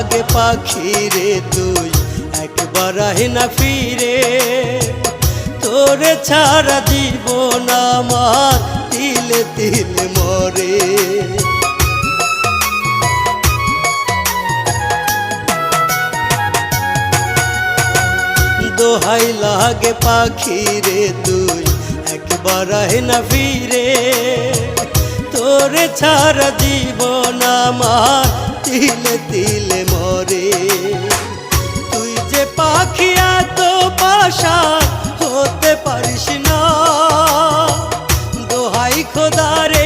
লাগে পাখি রে তুই একবার আহে না ফিরে, তোরে ছাড়া জীবন আমার তিলে তিলে মরে। দোহাই লাগে পাখি রে তুই একবার আহে না ফিরে, তোরে ছাড়া জীবন আমার তিলে তিলে মরে। তুই যে পাখি এত পাশা হতে পারিস না, দোহাই খোদা রে